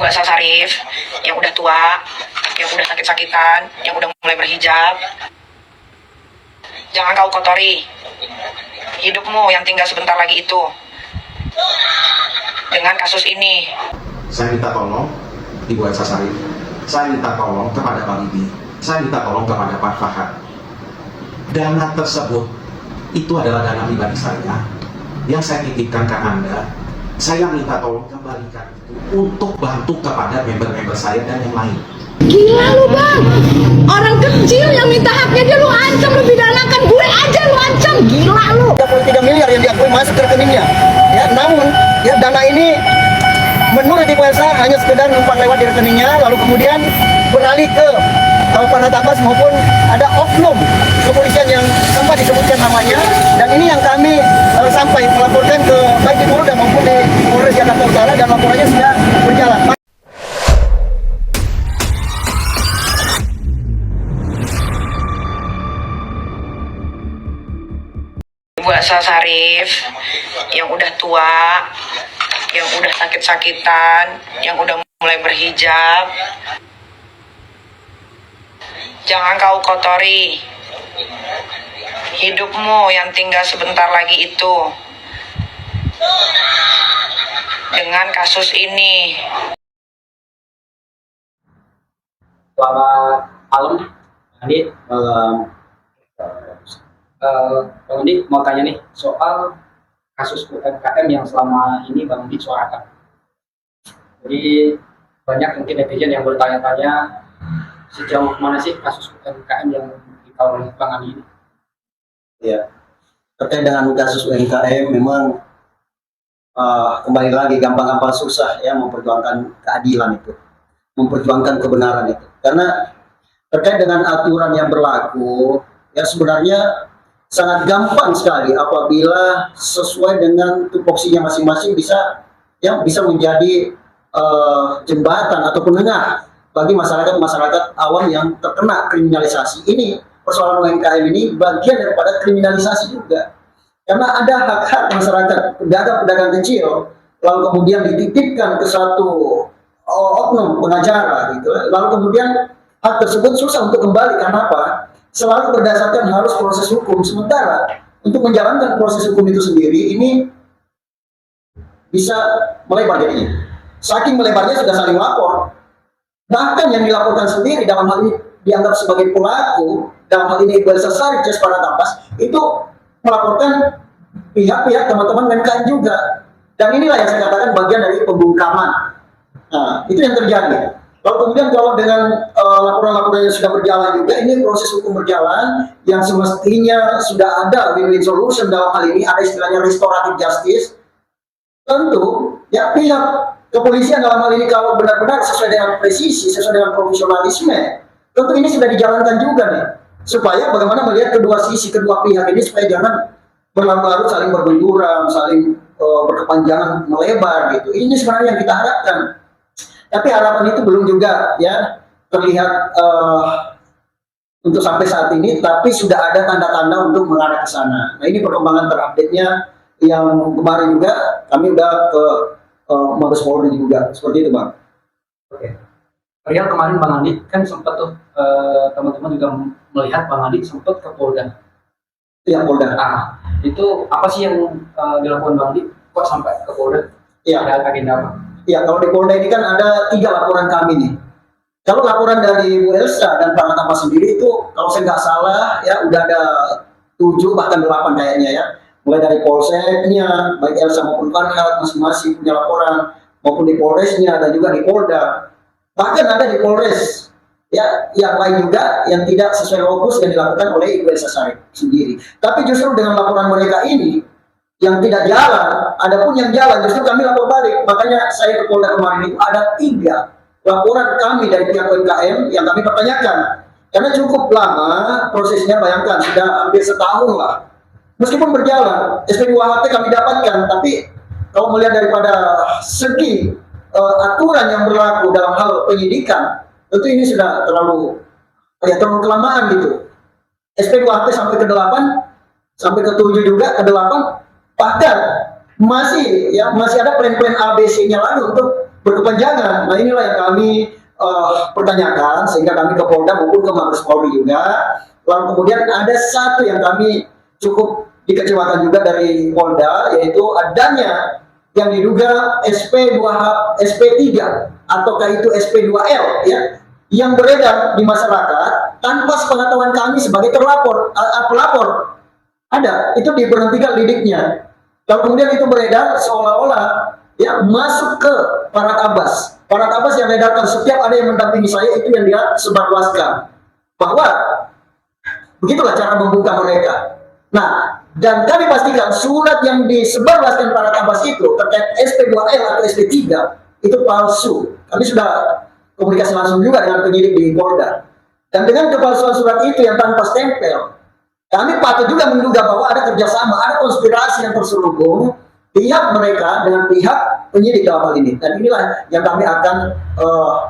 Ibu Asal Sarif yang udah tua, yang udah sakit-sakitan, yang udah mulai berhijab. Jangan kau kotori hidupmu yang tinggal sebentar lagi itu dengan kasus ini. Saya minta tolong Ibu Elsa Sarif, saya minta tolong kepada Bang Ibi, saya minta tolong kepada Pak Fahad. Dana tersebut itu adalah dana pribadi saya yang saya titipkan ke Anda. Saya minta tolong kembalikan itu untuk bantu kepada member-member saya dan yang lain. Gila lu bang, orang kecil yang minta haknya dia lu ancam, lu pidanakan, gue aja lu ancam, gila lu. 33 miliar yang diakui masuk ke rekeningnya, ya namun ya dana ini menurut Ibu Elsa hanya sekedar numpang lewat di rekeningnya, lalu kemudian beralih ke Farhad Abbas maupun ada oknum kepolisian yang sempat disebutkan namanya, dan ini yang kami sampai melaporkan ke baik di Polda maupun di Polres Jakarta Utara, dan laporannya sudah berjalan. Ibu Asal Sarif yang udah tua, yang udah sakit-sakitan, yang udah mulai berhijab. Jangan kau kotori hidupmu yang tinggal sebentar lagi itu dengan kasus ini. Selamat malam, Andi. Bang Andi mau tanya nih soal kasus UMKM yang selama ini Bang Andi suarakan. Jadi banyak mungkin netizen yang bertanya-tanya sejauh mana sih kasus UMKM yang dikawal oleh Bang Andi ini? Ya, terkait dengan kasus UMKM memang kembali lagi gampang-gampang susah ya memperjuangkan keadilan itu, memperjuangkan kebenaran itu. Karena terkait dengan aturan yang berlaku ya sebenarnya sangat gampang sekali apabila sesuai dengan tupoksinya masing-masing bisa menjadi jembatan atau penengah bagi masyarakat awam yang terkena kriminalisasi. Ini persoalan UMKM ini bagian daripada kriminalisasi juga, karena ada hak-hak masyarakat pedagang kecil lalu kemudian dititipkan ke satu oknum pengacara gitu, lalu kemudian hak tersebut susah untuk kembali. Karena apa? Selalu berdasarkan harus proses hukum, sementara untuk menjalankan proses hukum itu sendiri ini bisa melebar jadinya. Saking melebarnya sudah saling lapor. Bahkan yang dilaporkan sendiri dalam hal ini dianggap sebagai pelaku, dalam hal ini Ibu Elsa Sarif, Farhad Abbas, itu melaporkan pihak-pihak teman-teman UMKM juga. Dan inilah yang saya katakan bagian dari pembungkaman. Nah, itu yang terjadi. Lalu kemudian kalau dengan laporan-laporan yang sudah berjalan juga, ini proses hukum berjalan yang semestinya sudah ada win-win solution. Dalam hal ini ada istilahnya restoratif justice. Tentu ya pihak kepolisian dalam hal ini kalau benar-benar sesuai dengan presisi, sesuai dengan profesionalisme, tentu ini sudah dijalankan juga nih, supaya bagaimana melihat kedua sisi, kedua pihak ini supaya jangan berlarut-larut saling berbenturan, saling berkepanjangan melebar gitu. Ini sebenarnya yang kita harapkan. Tapi harapan itu belum juga ya terlihat untuk sampai saat ini, tapi sudah ada tanda-tanda untuk mengarah ke sana. Nah, ini perkembangan terupdate-nya yang kemarin juga kami udah ke Mabes Polri juga, seperti itu Bang. Oke. Yang kemarin Bang Andi kan sempat tuh teman-teman juga melihat Bang Andi sempat ke Polda. Iya, Polda. Itu apa sih yang dilakukan Bang Andi? Kok sampai ke Polda? Iya. Ada agenda apa? Ya, kalau di Polda ini kan ada 3 laporan kami nih. Kalau laporan dari Bu Elsa dan Farhad Abbas sendiri itu, kalau saya nggak salah ya udah ada 7 bahkan 8 kayaknya ya. Mulai dari Polseknya, baik Elsa maupun Farhad masing-masing punya laporan, maupun di Polresnya dan juga di Polda. Bahkan ada di Polres ya yang lain juga yang tidak sesuai lokus yang dilakukan oleh Ibu Elsa Sarif sendiri. Tapi justru dengan laporan mereka ini yang tidak jalan, adapun yang jalan justru kami lapor balik. Makanya saya ke Polda kemarin itu ada 3 laporan kami dari pihak UMKM yang kami pertanyakan. Karena cukup lama prosesnya, bayangkan sudah hampir setahun lah. Meskipun berjalan, SP2HT kami dapatkan, tapi kalau melihat daripada segi aturan yang berlaku dalam hal penyidikan, tentu ini sudah terlalu kelamaan gitu. SP2HT sampai ke 8, sampai ke 7 juga, ke 8, bahkan masih ada plan-plan ABC-nya lagi untuk berkepanjangan. Nah inilah yang kami pertanyakan, sehingga kami ke Polda maupun ke Mabes Polri juga. Lalu kemudian ada satu yang kami cukup dikecewakan juga dari Polda, yaitu adanya yang diduga SP3 ataukah itu SP2L ya, yang beredar di masyarakat tanpa sepengetahuan kami sebagai pelapor. Ada, itu diberhentikan lidiknya. Lalu kemudian itu beredar seolah-olah ya masuk ke Farhad Abbas. Farhad Abbas yang beredarkan, setiap ada yang mendampingi saya itu yang dia sebarluaskan. Bahwa begitulah cara membungkam mereka. Nah, dan kami pastikan surat yang disebarluaskan Farhad Abbas itu terkait SP2L atau SP3 itu palsu. Kami sudah komunikasi langsung juga dengan penyidik di Polda. Dan dengan kepalsuan surat itu yang tanpa stempel, kami patut juga menduga bahwa ada kerjasama, ada konspirasi yang terselubung pihak mereka dengan pihak penyidik dalam hal ini. Dan inilah yang kami akan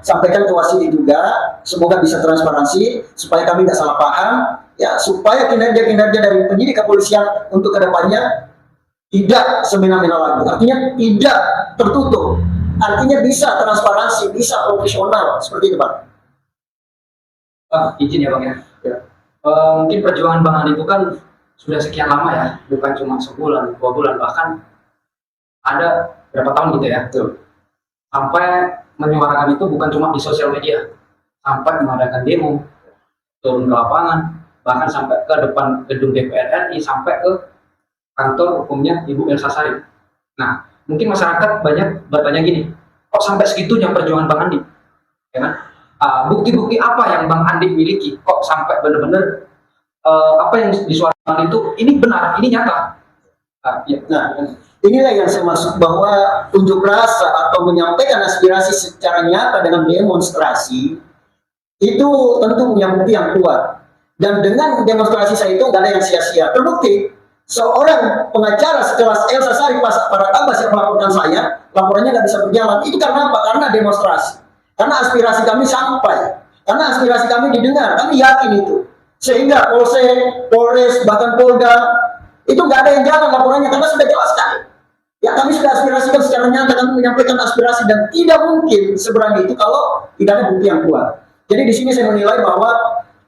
sampaikan ke Wasidi juga. Semoga bisa transparansi supaya kami tidak salah paham, ya, supaya kinerja-kinerja dari penyidik kepolisian untuk kedepannya tidak semena-mena lagi. Artinya tidak tertutup. Artinya bisa transparansi, bisa profesional seperti itu, Pak. Izin ya Bang ya. Mungkin perjuangan Bang Andi itu kan sudah sekian lama ya, bukan cuma sebulan, 2 bulan, bahkan ada berapa tahun gitu ya. Sampai menyuarakan itu bukan cuma di sosial media, sampai mengadakan demo, turun ke lapangan, bahkan sampai ke depan gedung DPR RI, sampai ke kantor hukumnya Ibu Elsa Sharif. Nah, mungkin masyarakat banyak bertanya gini, kok sampai segitunya perjuangan Bang Andi? Ya kan? Bukti-bukti apa yang Bang Andi miliki? Kok sampai benar-benar apa yang disuarakan itu ini benar, ini nyata? Nah, inilah yang saya maksud bahwa unjuk rasa atau menyampaikan aspirasi secara nyata dengan demonstrasi itu tentu punya bukti yang kuat. Dan dengan demonstrasi saya itu nggak ada yang sia-sia. Terbukti seorang pengacara sekelas Elsa Sharif Farhad Abbas yang melaporkan saya, laporannya nggak bisa berjalan. Itu karena apa? Karena demonstrasi. Karena aspirasi kami sampai, karena aspirasi kami didengar, kami yakin itu. Sehingga Polsek, Polres, bahkan Polda, itu nggak ada yang jalan laporannya, karena sudah jelas sekali. Ya, kami sudah aspirasikan secara nyata, kami menyampaikan aspirasi, dan tidak mungkin seberani itu kalau tidak ada bukti yang kuat. Jadi di sini saya menilai bahwa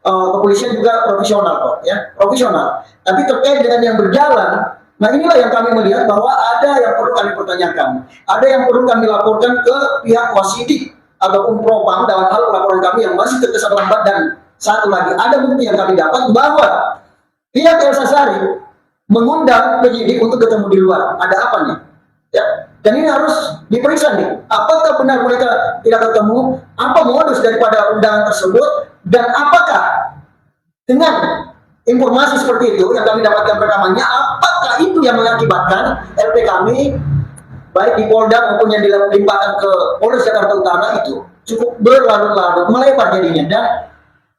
kepolisian juga profesional kok, ya, profesional. Tapi terkait dengan yang berjalan, nah inilah yang kami melihat bahwa ada yang perlu kami pertanyakan, ada yang perlu kami laporkan ke pihak Wasidi ataupun Propam dalam hal laporan kami yang masih terkesan lambat. Dan satu lagi, ada bukti yang kami dapat bahwa pihak Elsa Sharif mengundang penyidik untuk ketemu di luar. Ada apa nih? Ya, dan ini harus diperiksa nih. Apakah benar mereka tidak ketemu? Apa modus daripada undangan tersebut? Dan apakah dengan informasi seperti itu yang kami dapatkan rekamannya, apakah itu yang mengakibatkan LP kami baik di Polda maupun yang dilimpahkan ke Polres Jakarta Utara itu cukup berlarut-larut, melebar jadinya, dan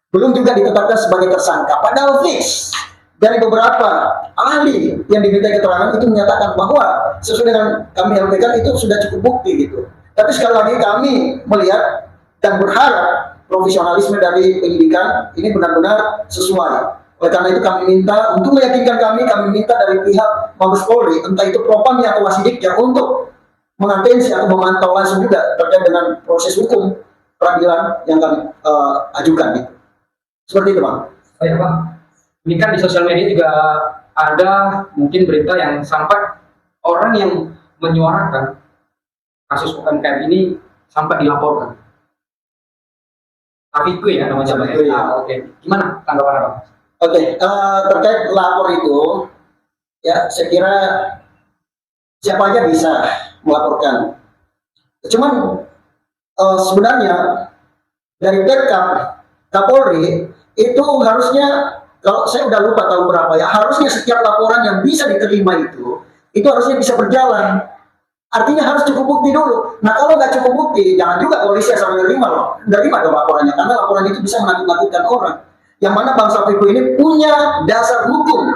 belum juga ditetapkan sebagai tersangka. Padahal fix dari beberapa ahli yang diminta keterangan itu menyatakan bahwa sesuai dengan kami LPK itu sudah cukup bukti gitu. Tapi sekali lagi kami melihat dan berharap profesionalisme dari penyidikan ini benar-benar sesuai. Oleh karena itu kami minta, untuk meyakinkan kami minta dari pihak Mabes Polri, entah itu Propamnya atau Wasidiknya, untuk mengatensi atau memantau langsung juga terkait dengan proses hukum peradilan yang kami ajukan gitu. Seperti itu, Bang. Oh ya Bang, ini kan di sosial media juga ada mungkin berita yang sampai orang yang menyuarakan kasus UMKM ini sampai dilaporkan. Tafiku ya namanya Bang. Ya. Oke. Gimana tanggapan Bang? Oke, terkait lapor itu, ya saya kira siapa aja bisa melaporkan. Cuman sebenarnya dari backup Kapolri itu harusnya, kalau saya udah lupa tahun berapa ya, harusnya setiap laporan yang bisa diterima itu harusnya bisa berjalan. Artinya harus cukup bukti dulu. Nah kalau nggak cukup bukti, jangan juga polisi asal menerima loh, menerima dong laporannya, karena laporan itu bisa menakut-nakutkan orang. Yang mana Bang Safiku ini punya dasar hukum.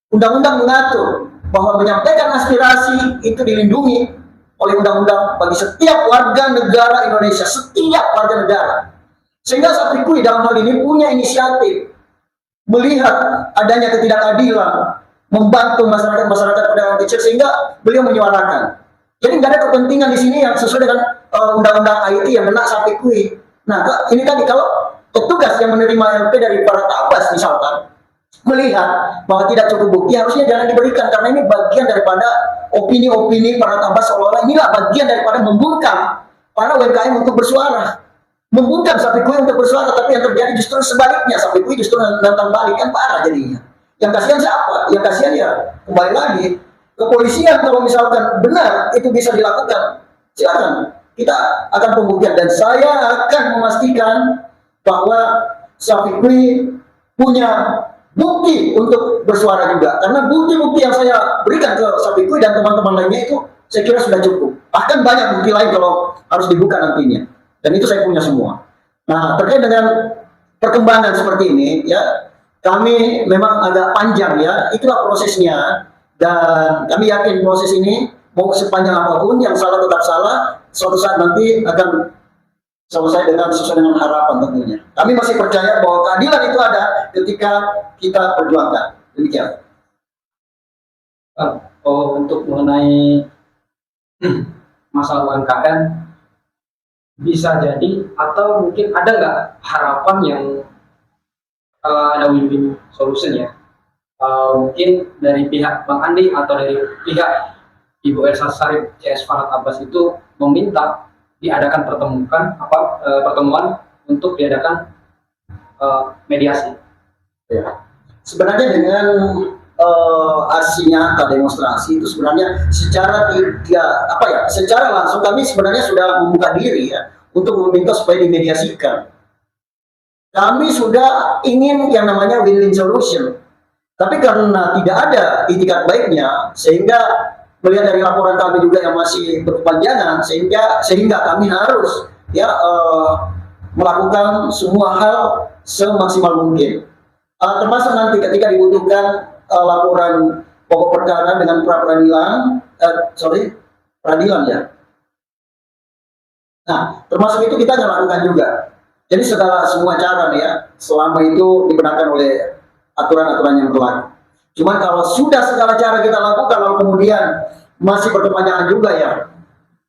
Undang-undang mengatur bahwa menyampaikan aspirasi itu dilindungi oleh undang-undang bagi setiap warga negara Indonesia, setiap warga negara. Sehingga Safiku dalam hal ini punya inisiatif melihat adanya ketidakadilan, membantu masyarakat-masyarakat pedagang kecil, sehingga beliau menyuarakan. Jadi nggak ada kepentingan di sini yang sesuai dengan undang-undang IT yang kena Sapikui. Nah, ini tadi kalau petugas yang menerima LP dari para tabas misalkan melihat bahwa tidak cukup bukti, harusnya jangan diberikan, karena ini bagian daripada opini-opini para tabas, seolah-olah inilah bagian daripada membungkam para UMKM untuk bersuara, membungkam Sapikui untuk bersuara, tapi yang terjadi justru sebaliknya, Sapikui justru nantang balik, kan parah jadinya. Yang kasihan siapa? Yang kasihan ya kembali lagi kepolisian. Kalau misalkan benar itu bisa dilakukan, silakan, kita akan pembuktian, dan saya akan memastikan bahwa Sapikui punya bukti untuk bersuara juga, karena bukti-bukti yang saya berikan ke Sapikui dan teman-teman lainnya itu saya kira sudah cukup. Bahkan banyak bukti lain kalau harus dibuka nantinya, dan itu saya punya semua. Nah, terkait dengan perkembangan seperti ini ya, kami memang agak panjang ya, itulah prosesnya, dan kami yakin proses ini mau sepanjang apapun, yang salah tetap salah, suatu saat nanti akan selesai sesuai dengan harapan tentunya. Kami masih percaya bahwa keadilan itu ada ketika kita perjuangkan. Demikian. Untuk mengenai masalah UMKM, bisa jadi atau mungkin ada nggak harapan yang ada win-win solution ya? Mungkin dari pihak Bang Andi atau dari pihak Ibu Elsa Sarip CS Farhat Abbas itu meminta diadakan pertemuan untuk diadakan mediasi. Ya. Sebenarnya dengan aksinya atau demonstrasi itu sebenarnya secara langsung kami sebenarnya sudah membuka diri ya untuk meminta supaya dimediasikan. Kami sudah ingin yang namanya win-win solution, tapi karena tidak ada itikat baiknya, sehingga melihat dari laporan kami juga yang masih berkepanjangan, sehingga kami harus melakukan semua hal semaksimal mungkin, termasuk nanti ketika dibutuhkan laporan pokok perkara dengan peradilan ya. Nah, termasuk itu kita akan lakukan juga. Jadi semua cara ya, selama itu dibenarkan oleh aturan-aturan yang berlaku. Cuman kalau sudah segala cara kita lakukan, lalu kemudian masih berkepanjangan juga ya,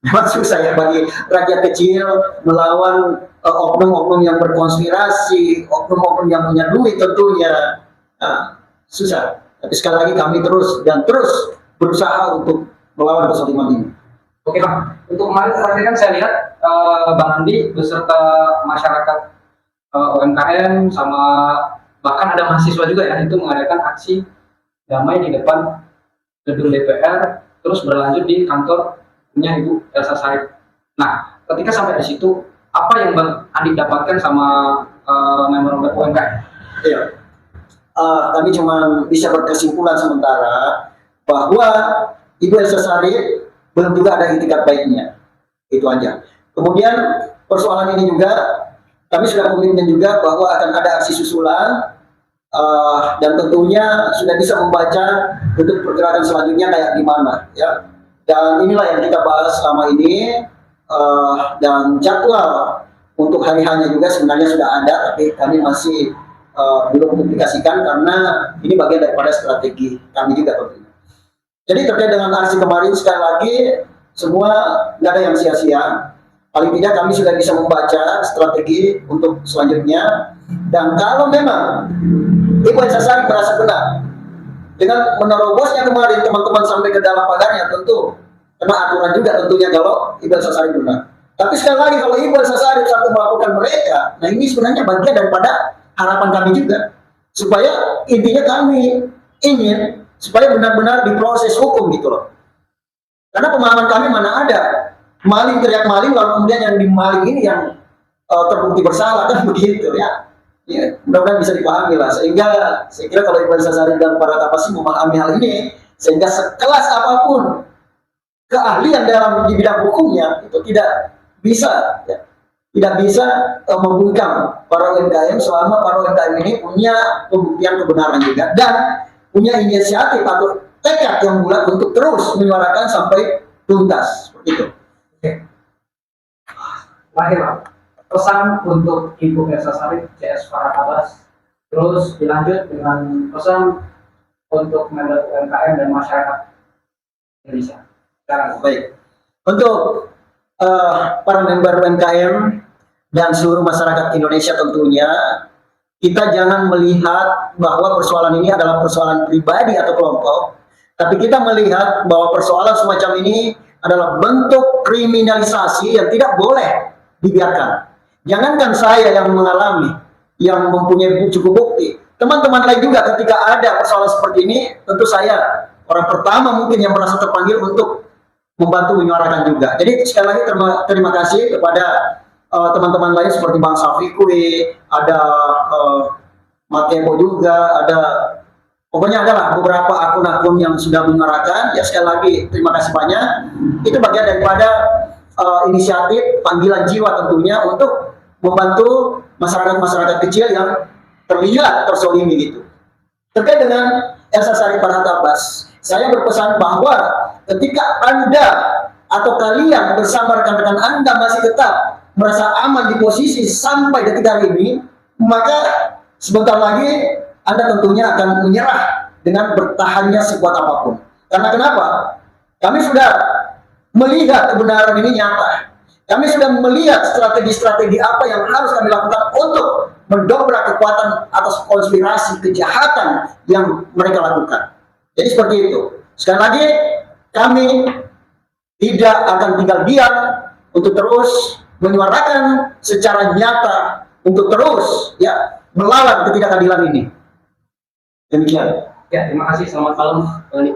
memang susah ya bagi rakyat kecil melawan oknum-oknum yang berkonspirasi, oknum-oknum yang punya duit tentunya. Nah, susah. Tapi sekali lagi kami terus berusaha untuk melawan kezaliman ini. Oke Bang, untuk kemarin terakhir kan saya lihat Bang Andi beserta masyarakat UMKM sama bahkan ada mahasiswa juga ya, itu mengadakan aksi damai di depan gedung DPR, terus berlanjut di kantornya Ibu Elsa Sarip. Nah, ketika sampai di situ, apa yang Bang Andi dapatkan sama member UMKM? Iya, kami cuma bisa berkesimpulan sementara bahwa Ibu Elsa Sarip belum juga ada itikat baiknya, itu aja. Kemudian persoalan ini juga kami sudah komitmen juga bahwa akan ada aksi susulan, dan tentunya sudah bisa membaca bentuk pergerakan selanjutnya kayak gimana ya. Dan inilah yang kita bahas selama ini, dan jadwal untuk hari-harinya juga sebenarnya sudah ada, tapi kami masih belum publikasikan karena ini bagian daripada strategi kami juga tentunya. Jadi terkait dengan aksi kemarin, sekali lagi semua nggak ada yang sia-sia. Paling tidak kami sudah bisa membaca strategi untuk selanjutnya. Dan kalau memang Ibu Elsa Sarip merasa benar dengan menerobosnya kemarin teman-teman sampai ke dalam pagarnya, tentu kena aturan juga tentunya kalau Ibu Elsa Sarip benar. Tapi sekali lagi kalau Ibu Elsa Sarip sampai melakukan mereka, nah ini sebenarnya bagian daripada harapan kami juga, supaya intinya kami ingin supaya benar-benar diproses hukum gitu loh. Karena pemahaman kami mana ada maling teriak maling lalu kemudian yang dimaling ini yang terbukti bersalah, kan begitu ya. Ya, mudah-mudahan bisa dipahami lah, sehingga saya kira kalau Ibu Elsa Sarip dan para kapasi memahami hal ini, sehingga sekelas apapun keahlian dalam di bidang hukumnya itu tidak bisa ya, tidak bisa membungkam para UMKM selama para UMKM ini punya pembuktian kebenaran juga dan punya inisiatif atau tekad yang bulat untuk terus menyuarakan sampai tuntas seperti itu. Oke. Terakhir Pak, pesan untuk Ibu Elsa Sarip CS Farhat Abbas, terus dilanjut dengan pesan untuk member UMKM dan masyarakat Indonesia. Sekarang. Baik. Untuk para member UMKM dan seluruh masyarakat Indonesia tentunya, kita jangan melihat bahwa persoalan ini adalah persoalan pribadi atau kelompok, tapi kita melihat bahwa persoalan semacam ini adalah bentuk kriminalisasi yang tidak boleh dibiarkan. Jangankan saya yang mengalami, yang mempunyai cukup bukti, teman-teman lain juga ketika ada persoalan seperti ini, tentu saya orang pertama mungkin yang merasa terpanggil untuk membantu menyuarakan juga. Jadi sekali lagi terima kasih kepada teman-teman lain seperti Bang Safikui, ada Matebo juga, ada pokoknya adalah beberapa akun-akun yang sudah menyuarakan. Ya sekali lagi terima kasih banyak. Itu bagian daripada inisiatif panggilan jiwa tentunya untuk membantu masyarakat-masyarakat kecil yang terlihat tersolimi gitu. Terkait dengan Elsa Sharif Farhat Abbas, saya berpesan bahwa ketika Anda atau kalian bersama rekan-rekan Anda masih tetap merasa aman di posisi sampai detik hari ini, maka sebentar lagi Anda tentunya akan menyerah dengan bertahannya sekuat apapun. Karena kenapa? Kami sudah melihat kebenaran ini nyata. Kami sudah melihat strategi-strategi apa yang harus kami lakukan untuk mendobrak kekuatan atas konspirasi kejahatan yang mereka lakukan. Jadi seperti itu. Sekali lagi, kami tidak akan tinggal diam untuk terus menyuarakan secara nyata untuk terus ya melawan ketidakadilan ini. Demikian. Ya, terima kasih. Selamat malam, Bang Andi.